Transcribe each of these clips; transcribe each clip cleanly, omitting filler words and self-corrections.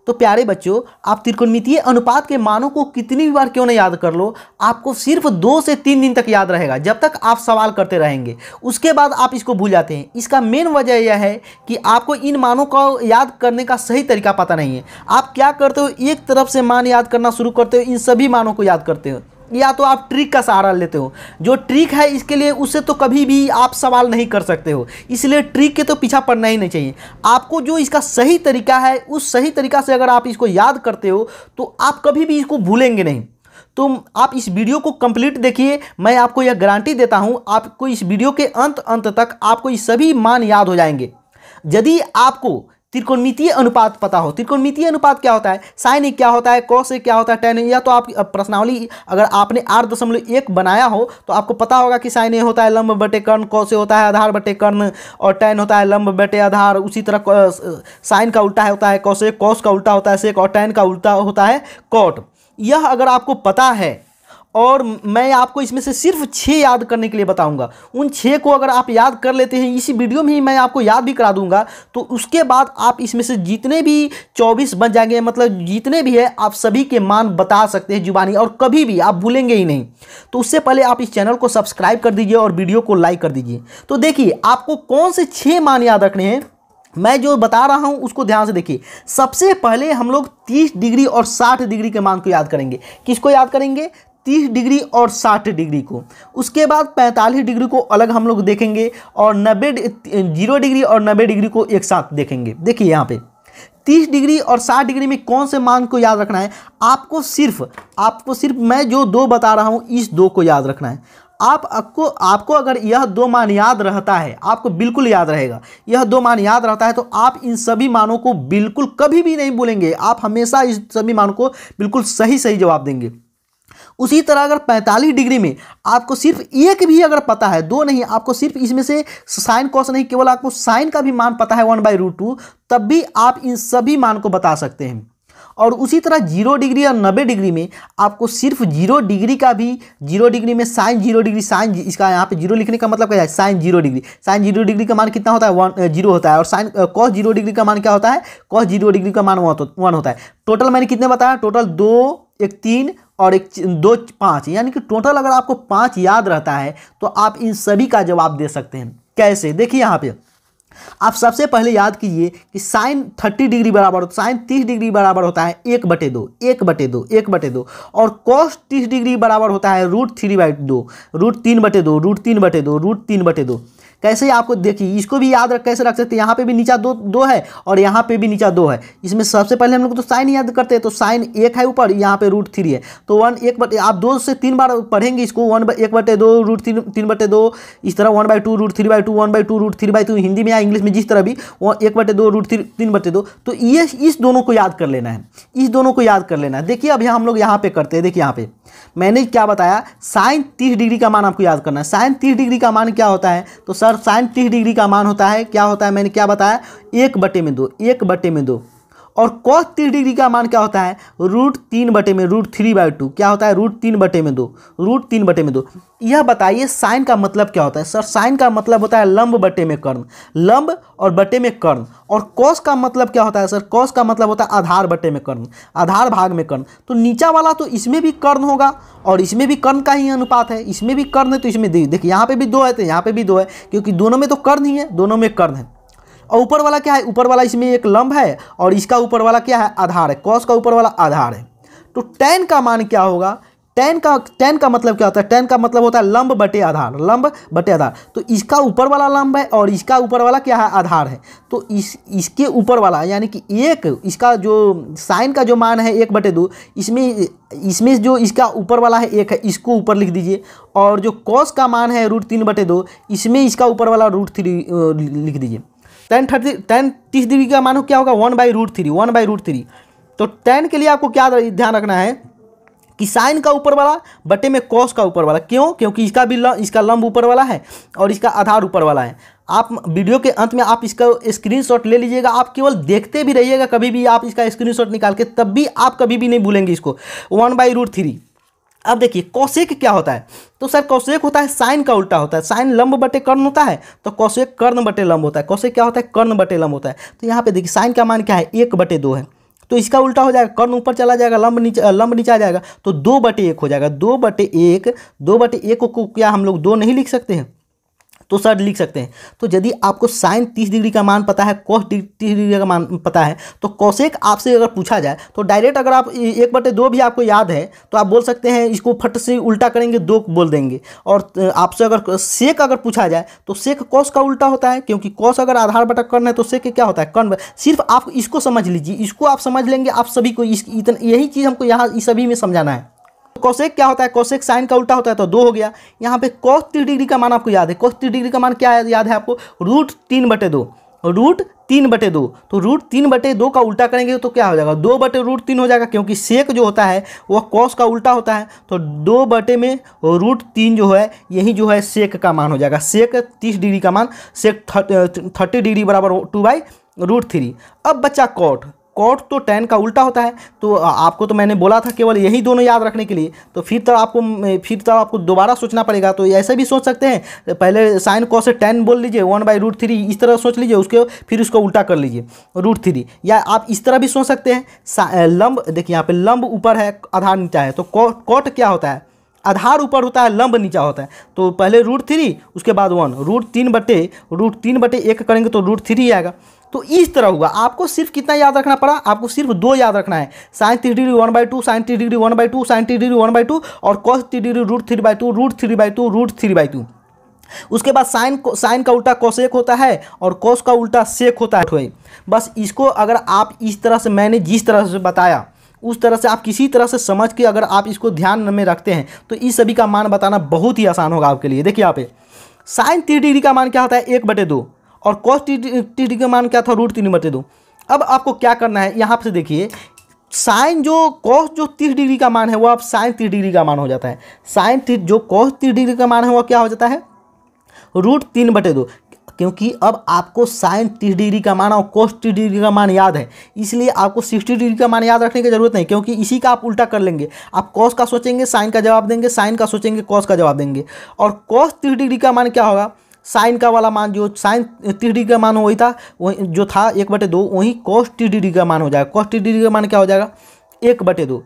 तो प्यारे बच्चों, आप त्रिकोणमितीय अनुपात के मानों को कितनी भी बार क्यों नहीं याद कर लो, आपको सिर्फ 2 से 3 दिन तक याद रहेगा, जब तक आप सवाल करते रहेंगे। उसके बाद आप इसको भूल जाते हैं। इसका मेन वजह यह है कि आपको इन मानों को याद करने का सही तरीका पता नहीं है। आप क्या करते हो, एक तरफ से मान याद करना शुरू करते हो, इन सभी मानों को याद करते हो, या तो आप ट्रिक का सहारा लेते हो। जो ट्रिक है इसके लिए, उससे तो कभी भी आप सवाल नहीं कर सकते हो, इसलिए ट्रिक के तो पीछा पड़ना ही नहीं चाहिए। आपको जो इसका सही तरीका है, उस सही तरीका से अगर आप इसको याद करते हो तो आप कभी भी इसको भूलेंगे नहीं। तो आप इस वीडियो को कंप्लीट देखिए, मैं आपको यह गारंटी देता हूं, आपको इस वीडियो के अंत तक आपको ये सभी मान याद हो जाएंगे। यदि आपको त्रिकोणमितीय अनुपात पता हो, त्रिकोणमितीय अनुपात क्या होता है, साइन क्या होता है, कॉस क्या होता है, टेन, या तो आप प्रश्नावली अगर आपने 8.1 बनाया हो तो आपको पता होगा कि साइन होता है लंब बटे कर्ण, कॉस होता है आधार बटे कर्ण, और टेन होता है लंब बटे आधार। उसी तरह साइन का उल्टा होता है कॉस, कॉस का उल्टा होता है सेक, और टेन का उल्टा होता है कॉट। यह अगर आपको पता है, और मैं आपको इसमें से सिर्फ 6 याद करने के लिए बताऊंगा, उन 6 को अगर आप याद कर लेते हैं, इसी वीडियो में ही मैं आपको याद भी करा दूंगा, तो उसके बाद आप इसमें से जितने भी 24 बन जाएंगे, मतलब जितने भी है आप सभी के मान बता सकते हैं जुबानी, और कभी भी आप भूलेंगे ही नहीं। तो उससे पहले आप इस चैनल को सब्सक्राइब कर दीजिए और वीडियो को लाइक कर दीजिए। तो देखिए, आपको कौन से 6 मान याद रखने हैं, मैं जो बता रहा हूं उसको ध्यान से देखिए। सबसे पहले हम लोग 30 डिग्री और 60 डिग्री के मान को याद करेंगे। किसको याद करेंगे? 30 डिग्री और 60 डिग्री को। उसके बाद 45 डिग्री को अलग हम लोग देखेंगे, और 0 डिग्री और 90 डिग्री को एक साथ देखेंगे। देखिए यहाँ पे 30 डिग्री और 60 डिग्री में कौन से मान को याद रखना है, आपको सिर्फ मैं जो 2 बता रहा हूँ, इस 2 को याद रखना है। आपको अगर यह 2 मान याद रहता है, आपको बिल्कुल याद रहेगा, यह 2 मान याद रहता है, तो आप इन सभी मानों को बिल्कुल कभी भी नहीं भूलेंगे। आप हमेशा इस सभी मानों को बिल्कुल सही जवाब देंगे। उसी तरह अगर 45 डिग्री में आपको सिर्फ एक भी अगर पता है, 2 नहीं, आपको सिर्फ इसमें से साइन कॉस नहीं, केवल आपको साइन का भी मान पता है 1/√2, तब भी आप इन सभी मान को बता सकते हैं। और उसी तरह 0 डिग्री और 90 डिग्री में आपको सिर्फ 0 डिग्री का भी, 0 डिग्री में साइन 0 डिग्री, साइन इसका यहाँ पे 0 लिखने का मतलब क्या है, साइन 0 डिग्री, साइन 0 डिग्री का मान कितना होता है, 0 होता है। और साइन कॉस 0 डिग्री का मान क्या होता है, कॉस 0 डिग्री का मान 1 होता है। टोटल मैंने कितने बताया, टोटल 2, 1 3 और 1 2 5, यानी कि टोटल अगर आपको 5 याद रहता है तो आप इन सभी का जवाब दे सकते हैं। कैसे? देखिए यहाँ पे आप सबसे पहले याद कीजिए कि साइन 30 डिग्री बराबर होता है, साइन 30 डिग्री बराबर होता है 1/2, 1/2, 1/2, और कॉस 30 डिग्री बराबर होता है √3/2, √3/2, √3/2, √3/2। कैसे आपको देखिए, इसको भी याद कैसे रख सकते हैं, यहाँ पे भी नीचा 2 है और यहाँ पे भी नीचा 2 है। इसमें सबसे पहले हम लोग तो साइन याद करते हैं, तो साइन 1 है ऊपर, यहाँ पे √3 है, तो 1 आप 2 से 3 बार पढ़ेंगे इसको, 1/2, √3/2, इस तरह 1/2, √3/2, 1/2, √3/2, हिंदी में या इंग्लिश में जिस तरह भी 1/2, √3/2। तो ये इस दोनों को याद कर लेना है, इस दोनों को याद कर लेना है। देखिए अब हम लोग यहाँ पे करते हैं। देखिए यहाँ पे मैंने क्या बताया, साइन 30 डिग्री का मान आपको याद करना है। साइन 30 डिग्री का मान क्या होता है, तो सर साइन 30 डिग्री का मान होता है, क्या होता है, मैंने क्या बताया, 1/2, 1/2। और कॉस 30 डिग्री का मान क्या होता है, √3/2, क्या होता है, √3/2, √3/2। यह बताइए साइन का मतलब क्या होता है। सर साइन का मतलब होता है लंब बटे में कर्ण, लंब और बटे में कर्ण। और कॉस का मतलब क्या होता है सर, कॉस का मतलब होता है आधार बटे में कर्ण, आधार भाग में कर्ण। तो नीचा वाला तो इसमें भी कर्ण होगा और इसमें भी कर्ण का ही अनुपात है, इसमें भी कर्ण है तो इसमें देखिए यहाँ पे भी 2 है तो यहाँ पे भी 2 है, क्योंकि दोनों में तो कर्ण ही है, दोनों में कर्ण है। और ऊपर वाला क्या है, ऊपर वाला इसमें एक लंब है और इसका ऊपर वाला क्या है, आधार है, कॉस का ऊपर वाला आधार है। तो tan का मान क्या होगा, tan का मतलब क्या होता है, tan का मतलब होता है लंब बटे आधार, लंब बटे आधार। तो इसका ऊपर वाला लंब है और इसका ऊपर वाला क्या है, आधार है। तो इसके ऊपर वाला यानी कि इसका जो साइन का जो मान है 1/2, इसमें जो इसका ऊपर वाला है 1 है, इसको ऊपर लिख दीजिए। और जो कॉस का मान है √3/2, इसमें इसका ऊपर वाला √3 लिख दीजिए। tan 30 डिग्री का मान क्या होगा, 1/√3, 1/√3। तो tan के लिए आपको क्या ध्यान रखना है कि साइन का ऊपर वाला बटे में कॉस का ऊपर वाला। क्यों? क्योंकि इसका लंब ऊपर वाला है और इसका आधार ऊपर वाला है। आप वीडियो के अंत में आप इसका स्क्रीनशॉट ले लीजिएगा, आप केवल देखते भी रहिएगा, कभी भी आप इसका स्क्रीनशॉट निकाल के, तब भी आप कभी भी नहीं भूलेंगे इसको, 1/√3। अब देखिए कोसेक क्या होता है, तो सर कोसेक होता है साइन का उल्टा होता है, साइन लंब बटे कर्ण होता है, तो कोसेक कर्ण बटे लंब होता है। कोसेक क्या होता है, कर्ण बटे लंब होता है। तो यहाँ पे देखिए साइन का मान क्या है, 1/2 है, तो इसका उल्टा हो जाएगा, कर्ण ऊपर चला जाएगा, लंब नीचे आ जाएगा, तो 2/1 हो जाएगा। 2/1 को क्या हम लोग 2 नहीं लिख सकते हैं? तो सर लिख सकते हैं। तो यदि आपको साइन 30 डिग्री का मान पता है, कोस 30 डिग्री का मान पता है, तो कोसेक आपसे अगर पूछा जाए तो डायरेक्ट अगर आप 1/2 भी आपको याद है तो आप बोल सकते हैं, इसको फट से उल्टा करेंगे 2 बोल देंगे। और आपसे अगर सेक अगर पूछा जाए तो सेक कोस का उल्टा होता है, क्योंकि कोस अगर आधार बटा कर्ण है तो सेक क्या होता है? कर्ण। सिर्फ आप इसको समझ लीजिए, इसको आप समझ लेंगे, आप सभी को यही चीज़ हमको यहाँ इस सभी में समझाना है। कोसेक क्या होता है? कोसेक साइन का उल्टा होता है, तो 2 हो गया। यहाँ पे कोस 30 डिग्री का मान आपको याद है, कोस 30 डिग्री का मान क्या याद है आपको? √3/2, √3/2। तो √3/2 का उल्टा करेंगे तो क्या हो जाएगा? 2/√3 हो जाएगा, क्योंकि सेक जो होता है वह कोस का उल्टा होता है। तो 2/√3 जो है यही जो है सेक का मान हो जाएगा। सेक 30 डिग्री का मान, सेक 30 डिग्री बराबर 2/√3। अब बच्चा कोट तो tan का उल्टा होता है। तो आपको तो मैंने बोला था केवल यही दोनों याद रखने के लिए, तो फिर तो आपको दोबारा सोचना पड़ेगा। तो ऐसे भी सोच सकते हैं, पहले साइन कॉस से tan बोल लीजिए 1/√3, इस तरह सोच लीजिए, उसके फिर उसको उल्टा कर लीजिए √3। या आप इस तरह भी सोच सकते हैं, लंब देखिए यहाँ पे लंब ऊपर है, आधार नीचा है, तो कोट क्या होता है? आधार ऊपर होता है, लंब नीचा होता है। तो पहले √3 उसके बाद 1, √3/1 करेंगे तो √3 आएगा। तो इस तरह हुआ। आपको सिर्फ कितना याद रखना पड़ा? आपको सिर्फ 2 याद रखना है, sine 30 degree 1/2, sine 30 degree 1/2, sine 30 degree 1/2 और कॉस 30 डिग्री √3/2। उसके बाद साइन का उल्टा कोसेक होता है और कॉस का उल्टा सेक होता है। बस इसको अगर आप इस तरह से, मैंने जिस तरह से बताया उस तरह से आप किसी तरह से समझ के अगर आप इसको ध्यान में रखते हैं तो इस सभी का मान बताना बहुत ही आसान होगा आपके लिए। देखिए यहाँ पे साइन 30 डिग्री का मान क्या होता है? 1/2 और कॉस 30 डिग्री का मान क्या था? √3/2। अब आपको क्या करना है, यहाँ से देखिए साइन कॉस 30 डिग्री का मान है वो अब साइन 30 डिग्री का मान हो जाता है। साइन कॉस 30 डिग्री का मान है वो क्या हो जाता है? √3/2। क्योंकि अब आपको साइन 30 डिग्री का मान और कोस 30 डिग्री का मान याद है, इसलिए आपको 60 डिग्री का मान याद रखने की जरूरत नहीं, क्योंकि इसी का आप उल्टा कर लेंगे। आप कॉस का सोचेंगे साइन का जवाब देंगे, साइन का सोचेंगे कॉस का जवाब देंगे। और कॉस 30 डिग्री का मान क्या होगा? साइन का वाला मान, जो साइन 30 डिग्री का मान वही था, वही जो था 1/2, वही कॉस 30 डिग्री का मान हो जाएगा। कॉस 30 डिग्री का मान क्या हो जाएगा? 1/2।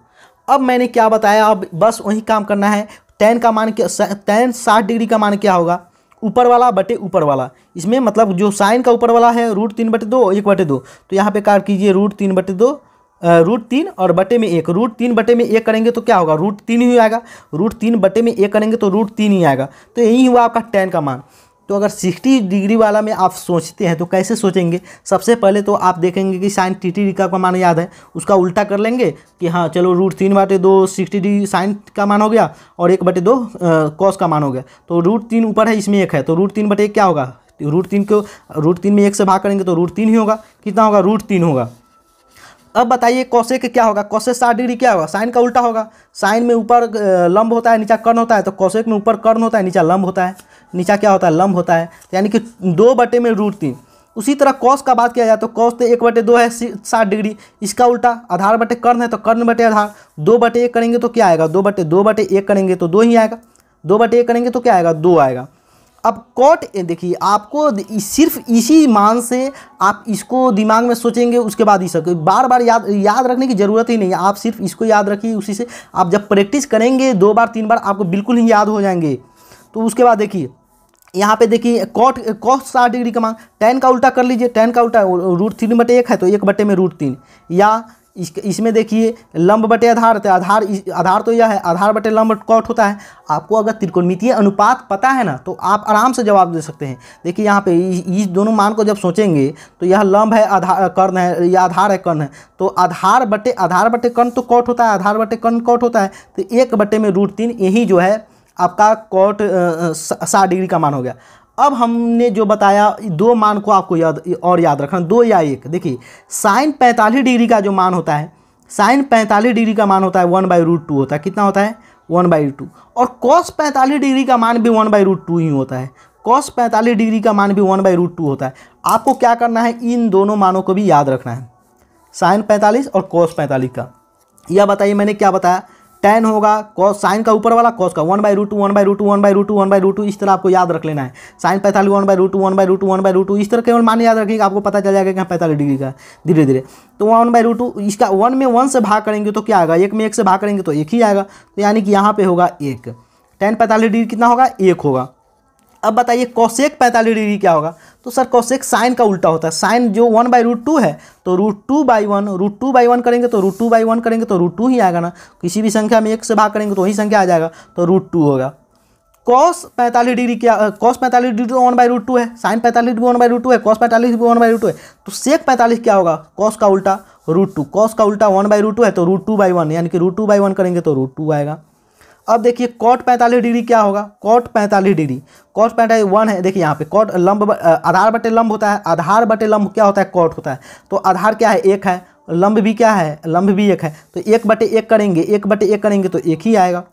अब मैंने क्या बताया, अब बस वही काम करना है। tan का मान क्या? tan 60 डिग्री का मान क्या होगा? ऊपर वाला बटे ऊपर वाला। इसमें मतलब जो साइन का ऊपर वाला है √3/2 1/2, तो यहाँ पे काट कीजिए √3/2, √3 और बटे में 1, √3/1 करेंगे तो क्या होगा? √3 ही आएगा। √3/1 करेंगे तो √3 ही आएगा। तो यही हुआ आपका tan का मान। तो अगर 60 डिग्री वाला में आप सोचते हैं तो कैसे सोचेंगे? सबसे पहले तो आप देखेंगे कि साइन 30 डिग्री का मान याद है, उसका उल्टा कर लेंगे कि हाँ चलो √3/2 60 डिग्री साइन का मान हो गया और 1/2 कॉस का मान हो गया। तो √3 ऊपर है, इसमें 1 है, तो √3/1 क्या होगा? √3 में 1 से भाग करेंगे तो √3 ही होगा। कितना होगा? √3 होगा। अब बताइए कोसेक क्या होगा? कोसेक 60 डिग्री क्या होगा? साइन का उल्टा होगा। साइन में ऊपर लंब होता है, नीचा कर्ण होता है, तो कोसेक में ऊपर कर्ण होता है, नीचा लंब होता है। नीचा क्या होता है? लंब होता है, यानी कि 2/√3। उसी तरह कॉस का बात किया जाए तो कॉस तो 1/2 है 60 डिग्री, इसका उल्टा आधार बटे कर्ण है तो कर्ण बटे आधार। 2/1 करेंगे तो क्या आएगा? 2/1 करेंगे तो 2 ही आएगा। 2/1 करेंगे तो क्या आएगा? 2 आएगा। अब कॉट देखिए, आपको सिर्फ इसी मान से आप इसको दिमाग में सोचेंगे, उसके बाद ही सब बार बार याद रखने की ज़रूरत ही नहीं है। आप सिर्फ इसको याद रखिए, उसी से आप जब प्रैक्टिस करेंगे 2 बार 3 बार आपको बिल्कुल ही याद हो जाएंगे। तो उसके बाद देखिए यहाँ पे देखिए कॉस 60 डिग्री का मान, tan का उल्टा कर लीजिए। tan का उल्टा √3/1 है तो 1/√3। या इसमें देखिए लंब बटे आधार, तो आधार तो यह है, आधार बटे लंब कॉट होता है। आपको अगर त्रिकोणमितीय अनुपात पता है ना तो आप आराम से जवाब दे सकते हैं। देखिए यहाँ पे इस दोनों मान को जब सोचेंगे तो यह लंब है, आधार कर्ण है, या आधार है कर्ण है, तो आधार बटे कर्ण तो कॉट होता है, आधार बटे कर्ण कॉट होता है। तो 1/√3 यही जो है आपका कॉट 60 डिग्री का मान हो गया। अब हमने जो बताया 2 मान को आपको याद रखना, 2 या 1। देखिए साइन 45 डिग्री का जो मान होता है, साइन 45 डिग्री का मान होता है 1/√2 होता है। कितना होता है? 1/2। और कॉस 45 डिग्री का मान भी 1/√2 ही होता है। कॉस 45 डिग्री का मान भी 1/√2 होता है। आपको क्या करना है? इन दोनों मानों को भी याद रखना है, साइन 45 और कॉस 45 का। यह बताइए मैंने क्या बताया? tan होगा कॉस, साइन का ऊपर वाला कॉस का 1/√2 1/√2 1/√2 1/√2, इस तरह आपको याद रख लेना है। साइन 45 1/√2 1/√2 1/√2, इस तरह केवल मान याद रखिएगा, आपको पता चल जाएगा कि 45 डिग्री का धीरे धीरे। तो 1/√2 इसका 1 में 1 से भाग करेंगे तो क्या आएगा, 1 में 1 से भाग करेंगे तो 1 ही आएगा, तो यानी कि यहाँ पे होगा 1। tan 45 डिग्री कितना होगा, 1 होगा। अब बताइए कोसेक 45 डिग्री क्या होगा, तो सर कोसेक साइन का उल्टा होता है। साइन जो 1/√2 है तो √2/1, √2/1 करेंगे तो √2/1 करेंगे तो √2 ही आएगा ना, किसी भी संख्या में 1 से भाग करेंगे तो वही संख्या आ जाएगा, तो √2 होगा। कॉस 45 डिग्री क्या, कॉस 45 डिग्री 1/√2 है, साइन 45 डिग्री 1/√2 है, कॉस 45 डिग्री 1/√2 है, तो सेक 45 क्या होगा, कॉस का उल्टा √2, कॉस का उल्टा 1/√2 है तो √2/1, यानी कि √2/1 करेंगे तो √2 आएगा। अब देखिए कॉट 45 डिग्री क्या होगा, कॉट 45 डिग्री, कॉट 45 1 है, देखिए यहाँ पे कॉट लंब आधार बटे लंब होता है, आधार बटे लंब क्या होता है, कॉट होता है, तो आधार क्या है 1 है, लंब भी क्या है, लंब भी 1 है, तो 1/1 करेंगे, 1/1 करेंगे तो 1 ही आएगा।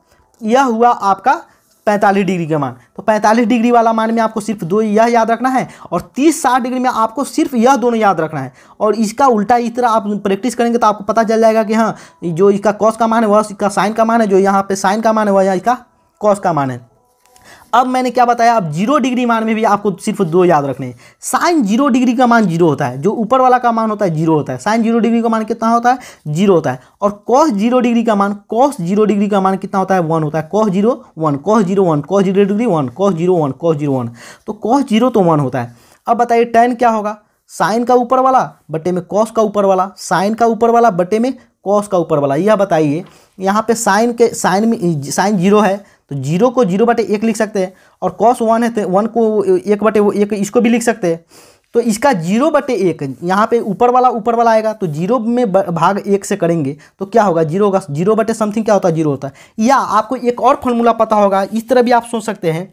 यह हुआ आपका 45 डिग्री का मान। तो 45 डिग्री वाला मान में आपको सिर्फ 2 यह याद रखना है, और 30-60 डिग्री में आपको सिर्फ यह दोनों याद रखना है, और इसका उल्टा इस तरह आप प्रैक्टिस करेंगे तो आपको पता चल जाएगा कि हाँ जो इसका कॉस का मान है वह इसका साइन का मान है, जो यहाँ पे साइन का मान है वह यहाँ इसका कॉस का मान है। अब मैंने क्या बताया, अब 0 डिग्री मान में भी आपको सिर्फ 2 याद रखने हैं। साइन 0 डिग्री का मान 0 होता है, जो ऊपर वाला का मान होता है 0 होता है, साइन 0 डिग्री का मान कितना होता है, 0 होता है, और कॉस 0 डिग्री का मान, कॉस 0 डिग्री का मान कितना होता है, 1 होता है, cos 0 1 cos 0 1 cos 0 degree 1 cos 0 1 cos 0 1, तो cos 0 तो 1 होता है। अब बताइए tan क्या होगा, साइन का ऊपर वाला बटे में कॉस का ऊपर वाला, साइन का ऊपर वाला बटे में कॉस का ऊपर वाला। यह बताइए यहाँ पे साइन में साइन 0 है तो 0 को 0/1 लिख सकते हैं, और कॉस 1 है तो 1 को 1/1 इसको भी लिख सकते हैं। तो इसका 0/1 यहाँ पे ऊपर वाला आएगा, तो 0 में भाग 1 से करेंगे तो क्या होगा, 0 होगा, 0/समथिंग क्या होता है, 0 होता है। या आपको एक और फॉर्मूला पता होगा, इस तरह भी आप सोच सकते हैं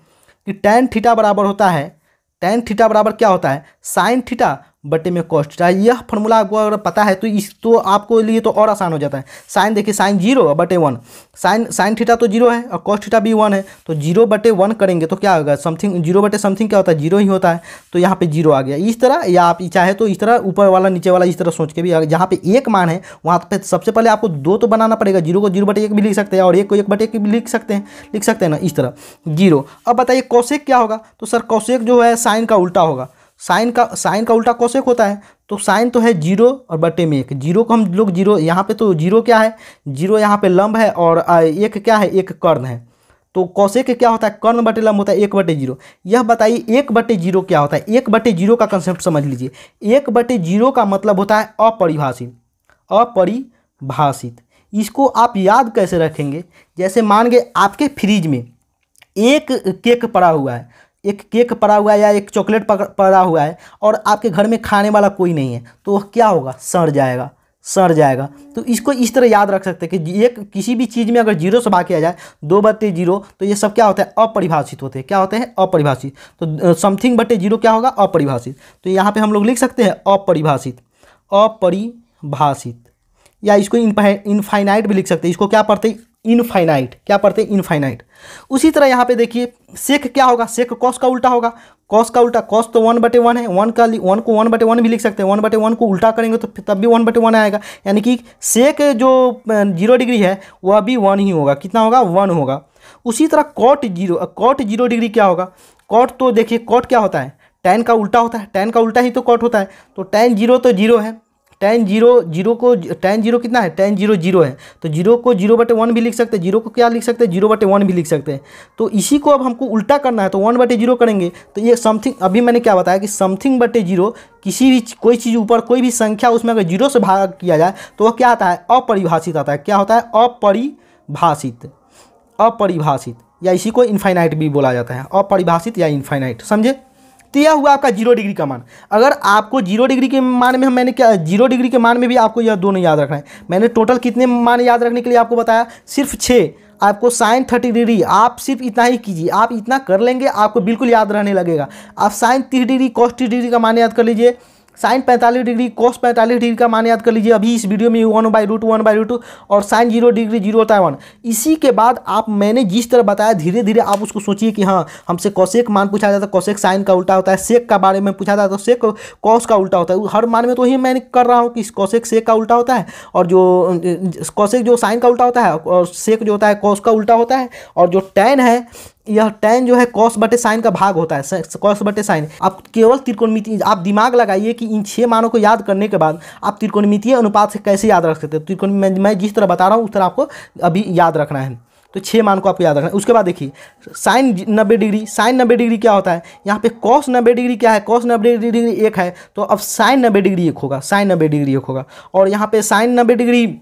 कि tan थीटा बराबर होता है, tan थीटा बराबर क्या होता है, साइन थीटा बटे में कॉस थीटा। यह फॉर्मूला आपको अगर पता है तो आपको लिए तो और आसान हो जाता है। साइन देखिए, साइन 0/1, साइन थीटा तो 0 है और कॉस थीटा भी 1 है, तो 0/1 करेंगे तो क्या होगा, समथिंग 0/समथिंग क्या होता है, 0 ही होता है, तो यहाँ पे 0 आ गया। इस तरह, या आप चाहे तो इस तरह ऊपर वाला नीचे वाला इस तरह सोच के भी, जहाँ पे एक मान है वहाँ पे सबसे पहले आपको 2 तो बनाना पड़ेगा, 0 को 0/1 भी लिख सकते हैं और 1 को 1/1 भी लिख सकते हैं ना, इस तरह 0। अब बताइए कोसेक क्या होगा, तो सर कोसेक जो है साइन का उल्टा होगा, साइन का उल्टा कोसेक होता है, तो साइन तो है 0 और बटे में 1, 0 को हम लोग 0 यहाँ पे, तो 0 क्या है, 0 यहाँ पे लंब है, और 1 क्या है, 1 कर्ण है, तो कोसेक क्या होता है, कर्ण बटे लंब होता है 1/0। यह बताइए 1/0 क्या होता है, 1/0 का कंसेप्ट समझ लीजिए। 1/0 का मतलब होता है अपरिभाषित, अपरिभाषित। इसको आप याद कैसे रखेंगे, जैसे मान गए आपके फ्रिज में एक केक पड़ा हुआ है, या एक चॉकलेट पड़ा हुआ है, और आपके घर में खाने वाला कोई नहीं है, तो वह क्या होगा, सड़ जाएगा। तो इसको इस तरह याद रख सकते हैं कि एक किसी भी चीज़ में अगर 0 से भाग किया जाए 2/0, तो ये सब क्या होता है, अपरिभाषित होते हैं। क्या होते हैं, अपरिभाषित। तो समथिंग बटे 0 क्या होगा, अपरिभाषित। तो यहाँ पे हम लोग लिख सकते हैं अपरिभाषित, या इसको इनफाइनाइट भी लिख सकते हैं। इसको क्या पढ़ते हैं, इनफाइनाइट। क्या पढ़ते हैं, इनफाइनाइट। उसी तरह यहाँ पे देखिए सेक क्या होगा, सेक कॉस का उल्टा होगा, कॉस का उल्टा, कॉस तो 1/1 है, 1 को 1/1 भी लिख सकते हैं, 1/1 को उल्टा करेंगे तो तब भी 1/1 आएगा, यानी कि सेक जो 0 डिग्री है वह भी 1 ही होगा। कितना होगा, 1 होगा। उसी तरह कॉट 0 डिग्री क्या होगा, कॉट तो देखिए कॉट क्या होता है, tan का उल्टा होता है, tan का उल्टा ही तो कॉट होता है, तो tan 0 तो 0 है, tan 0 कितना है, tan 0 0 है, तो 0 को 0/1 भी लिख सकते हैं, 0 को क्या लिख सकते हैं, 0/1 भी लिख सकते हैं। तो इसी को अब हमको उल्टा करना है, तो 1/0 करेंगे, तो ये समथिंग, अभी मैंने क्या बताया कि समथिंग बटे 0, किसी भी कोई चीज़ ऊपर कोई भी संख्या उसमें अगर 0 से भाग किया जाए तो वह क्या आता है, अपरिभाषित आता है। क्या होता है, अपरिभाषित, या इसी को इनफाइनाइट भी बोला जाता है, अपरिभाषित या इनफाइनाइट, समझे। तो यह हुआ आपका 0 डिग्री का मान। अगर आपको 0 डिग्री के मान में मैंने क्या, 0 डिग्री के मान में भी आपको यह दोनों याद रखना है। मैंने टोटल कितने मान याद रखने के लिए आपको बताया, सिर्फ 6। आपको साइन 30 डिग्री, आप सिर्फ इतना ही कीजिए, आप इतना कर लेंगे आपको बिल्कुल याद रहने लगेगा। आप साइन 30 डिग्री, कॉस 30 डिग्री का मान याद कर लीजिए, साइन 45 डिग्री, कॉस 45 डिग्री का मान याद कर लीजिए अभी इस वीडियो में 1/√1/√2 और साइन 0 डिग्री 0 होता है 1। इसी के बाद आप मैंने जिस तरह बताया धीरे धीरे आप उसको सोचिए कि हाँ हमसे कोसेक मान पूछा जाता है, कोसेक साइन का उल्टा होता है, सेक का बारे में पूछा जाता है तो सेक कॉस का उल्टा होता है। हर मान में तो ही मैंने कर रहा हूँ कि कोसेक सेक का उल्टा होता है, और जो कोसेक जो साइन का उल्टा होता है और सेक जो होता है कॉस का उल्टा होता है, और जो टैन है यह टैन जो है कॉस बटे साइन का भाग होता है, कॉस बटे साइन। आप केवल त्रिकोणमितीय आप दिमाग लगाइए कि इन 6 मानों को याद करने के बाद आप त्रिकोणमितीय अनुपात से कैसे याद रख सकते हैं। त्रिकोण मैं जिस तरह बता रहा हूँ उस तरह आपको अभी याद रखना है। तो 6 मान को आपको याद रखना है। उसके बाद देखिए साइन 90 डिग्री, साइन 90 डिग्री क्या होता है, यहाँ पे कॉस 90 डिग्री क्या है, कॉस 90 डिग्री 1 है, तो अब साइन 90 डिग्री 1 होगा, साइन 90 डिग्री 1 होगा। और यहाँ पे साइन 90 डिग्री,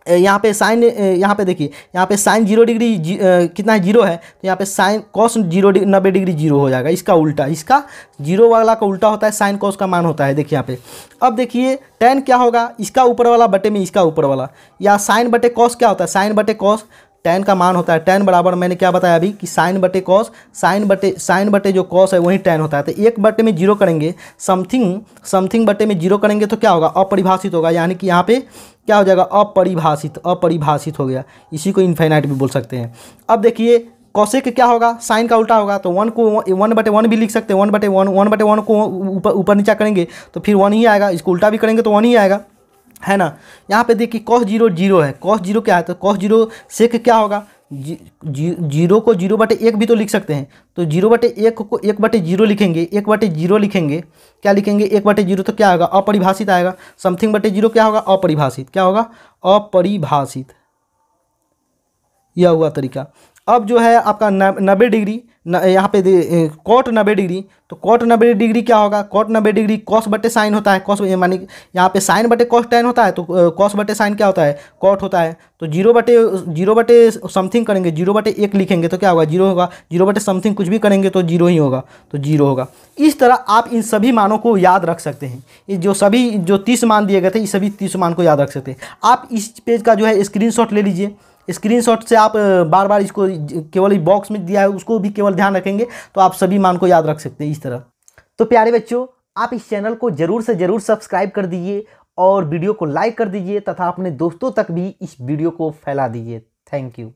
यहाँ पे साइन, यहाँ पे देखिए यहाँ पे साइन 0 डिग्री कितना है 0 है, तो यहाँ पे साइन कॉस 90 डिग्री 0 हो जाएगा। इसका उल्टा, इसका 0 वाला का उल्टा होता है साइन कॉस का मान होता है। देखिए यहाँ पे अब देखिए टैन क्या होगा, इसका ऊपर वाला बटे में इसका ऊपर वाला, या साइन बटे कॉस क्या होता है, साइन बटे कॉस टैन का मान होता है। टैन बराबर मैंने क्या बताया अभी कि साइन बटे कॉस, साइन बटे जो कॉस है वही टैन होता है। तो 1 बटे में 0 करेंगे, समथिंग बटे में 0 करेंगे तो क्या होगा, अपरिभाषित होगा, यानी कि यहाँ पे क्या हो जाएगा, अपरिभाषित हो गया। इसी को इनफाइनाइट भी बोल सकते हैं। अब देखिए कॉसेक क्या होगा, साइन का उल्टा होगा, तो 1 को 1/1 भी लिख सकते हैं, 1/1 को ऊपर नीचा करेंगे तो फिर 1 ही आएगा, इसको उल्टा भी करेंगे तो 1 ही आएगा, है ना। यहाँ पे देखिए cos 0 0 है, cos 0 क्या है, तो cos 0 सेक क्या होगा, 0 को 0/1 भी तो लिख सकते हैं, तो 0/1 को 1/0 लिखेंगे, 1/0 लिखेंगे, क्या लिखेंगे 1/0, तो क्या होगा अपरिभाषित आएगा। समथिंग बटे 0 क्या होगा, अपरिभाषित, क्या होगा अपरिभाषित। यह हुआ तरीका। अब जो है आपका 90 डिग्री, यहाँ पे कॉट 90 डिग्री, तो कॉट 90 डिग्री क्या होगा, कॉट 90 डिग्री कॉस बटे साइन होता है, कॉस मानी यहाँ पे साइन बटे कॉस टैन होता है, तो कॉस बटे साइन क्या होता है, कॉट होता है। तो 0 बटे समथिंग करेंगे, 0/1 लिखेंगे तो क्या होगा 0 होगा, 0 बटे समथिंग कुछ भी करेंगे तो 0 ही होगा, तो 0 होगा। इस तरह आप इन सभी मानों को याद रख सकते हैं। ये जो 30 मान दिए गए थे, इस सभी 30 मान को याद रख सकते हैं। आप इस पेज का जो है स्क्रीनशॉट ले लीजिए, स्क्रीनशॉट से आप बार बार इसको केवल बॉक्स में दिया है उसको भी केवल ध्यान रखेंगे तो आप सभी मान को याद रख सकते हैं इस तरह। तो प्यारे बच्चों, आप इस चैनल को जरूर से जरूर सब्सक्राइब कर दीजिए और वीडियो को लाइक कर दीजिए तथा अपने दोस्तों तक भी इस वीडियो को फैला दीजिए। Thank you.